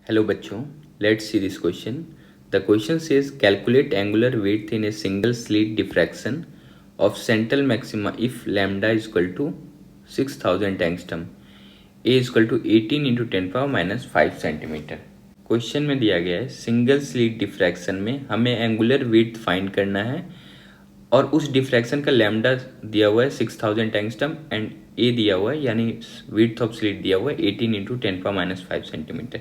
Hello बच्चों, let's see this question. The question says calculate angular width in a single slit diffraction of central maxima if lambda is equal to 6000 angstrom, a is equal to 18 into 10 power minus 5 centimetre. Question में दिया गया है single slit diffraction में हमें angular width find करना है और उस डिफ्रैक्शन का लैम्डा दिया हुआ है 6000 एंगस्ट्रम एंड ए दिया हुआ है यानी विड्थ ऑफ स्लिट दिया हुआ है 18 इंटू 10 पावर माइनस 5 सेंटीमीटर।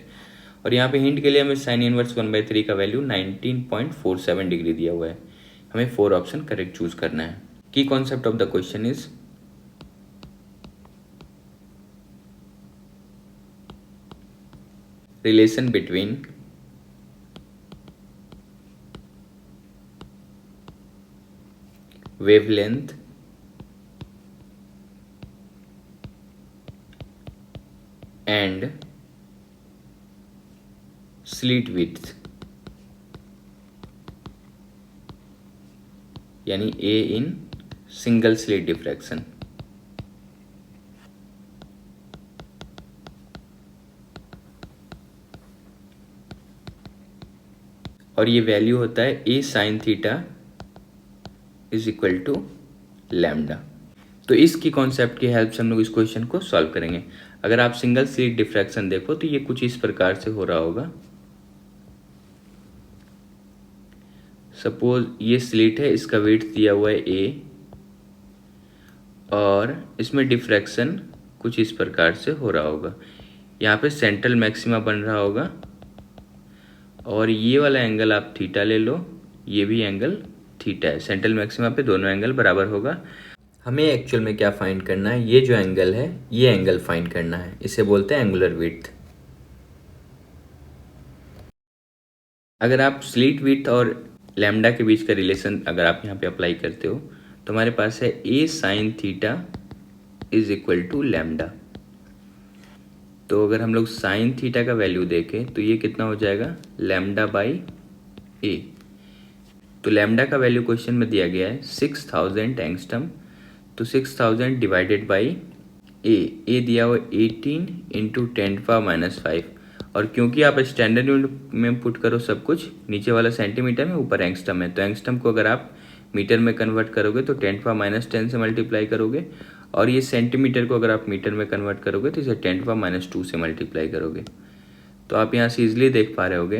और यहाँ पे हिंट के लिए हमें साइन इनवर्स 1/3 का वैल्यू 19.47 डिग्री दिया हुआ है। हमें 4 ऑप्शन करेक्ट चूज करना है। की concept of the question is relation between wavelength and slit width यानी A in single slit diffraction। और ये वैल्यू होता है A sin theta is equal to lambda. तो इसकी कॉन्सेप्ट की हेल्प से हम लोग इस क्वेश्चन को सॉल्व करेंगे। अगर आप सिंगल स्लिट डिफ्रैक्शन देखो तो ये कुछ इस प्रकार से हो रहा होगा। सपोज ये स्लिट है, इसका विड्थ दिया हुआ है ए और इसमें डिफ्रैक्शन कुछ इस प्रकार से हो रहा होगा। यहाँ पे सेंट्रल मैक्सिमा बन रहा होगा और ये वाला एंगल आप थीटा ले लो, ये भी एंगल थीटा है। सेंट्रल मैक्सिमा पे दोनों एंगल बराबर होगा। हमें एक्चुअल में क्या फाइंड करना है, ये जो एंगल है ये एंगल फाइंड करना है, इसे बोलते हैं एंगुलर विड्थ। अगर आप स्लिट विड्थ और लैम्डा के बीच का रिलेशन अगर आप यहाँ पे अप्लाई करते हो तो हमारे पास है a sine theta is equal to lambda. तो अगर हम लोग साइन थीटा का वैल्यू देखें तो ये कितना हो जाएगा, लैम्डा बाई ए। तो लैम्डा का वैल्यू क्वेश्चन में दिया गया है 6000 एंगस्ट्रम। तो 6000 डिवाइडेड बाई ए दिया हुआ 18 इंटू 10 पावर माइनस 5। और क्योंकि आप स्टैंडर्ड यूनिट में पुट करो सब कुछ, नीचे वाला सेंटीमीटर में ऊपर एंगस्ट्रम है, तो एंगस्ट्रम को अगर आप मीटर में कन्वर्ट करोगे तो 10 पावर माइनस 10 से मल्टीप्लाई करोगे और ये सेंटीमीटर को अगर आप मीटर में कन्वर्ट करोगे तो इसे 10 पावर माइनस 2 से मल्टीप्लाई करोगे। तो आप यहाँ से ईजिली देख पा रहे होगे।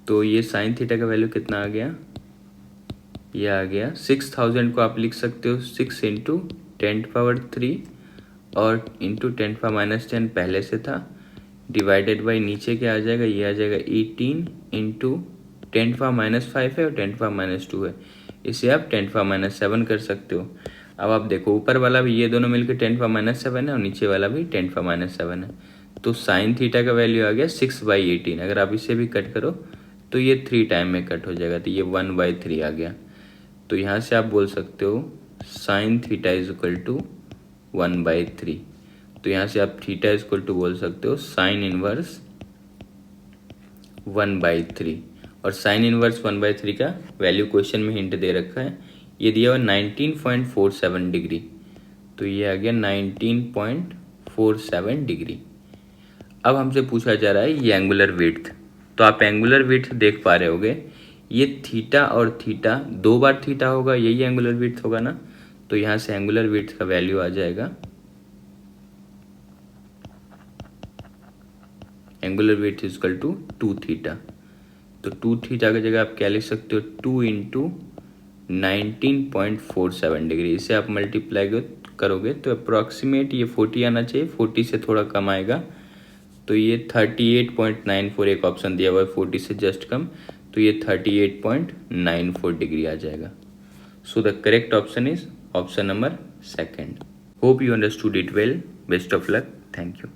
तो ये साइन थीटा का वैल्यू कितना आ गया, ये आ गया 6000 को आप लिख सकते हो 6 इंटू 10 पावर 3 और इंटू 10 पावर माइनस 10 पहले से था, डिवाइडेड बाई नीचे क्या आ जाएगा, ये आ जाएगा 18 इंटू 10 पावर माइनस 5 है और 10 पावर माइनस 2 है, इसे आप 10 पावर माइनस 7 कर सकते हो। अब आप देखो ऊपर वाला भी ये दोनों मिलकर 10 पावर माइनस 7 है और नीचे वाला भी 10 पावर माइनस 7 है। तो साइन थीटा का वैल्यू आ गया 6/18। अगर आप इसे भी कट करो तो ये 3 टाइम में कट हो जाएगा, तो ये 1/3 आ गया। तो यहाँ से आप बोल सकते हो sine theta is equal to 1/3। तो यहाँ से आप थीटा इज इक्वल टू बोल सकते हो साइन इनवर्स 1/3। और साइन इनवर्स 1/3 का वैल्यू क्वेश्चन में हिंट दे रखा है, ये दिया हुआ 19.47 डिग्री। तो ये आ गया 19.47 डिग्री। अब हमसे पूछा जा रहा है ये एंगुलर विड्थ। तो आप एंगुलर विड्थ देख पा रहे होगे, ये थीटा और थीटा 2 बार थीटा होगा, यही एंगुलर विड्थ होगा ना। तो यहाँ से एंगुलर विड्थ का वैल्यू आ जाएगा, angular width is equal to 2 theta. तो 2 थीटा की जगह आप क्या लिख सकते हो, 2 इंटू 19.47 डिग्री। इसे आप मल्टीप्लाई करोगे तो अप्रॉक्सीमेट ये 40 आना चाहिए, 40 से थोड़ा कम आएगा। तो ये 38.94, एक ऑप्शन दिया हुआ है 40 से जस्ट कम, तो ये 38.94 डिग्री आ जाएगा। So the correct option is option number 2। Hope you understood it well. Best of luck. Thank you.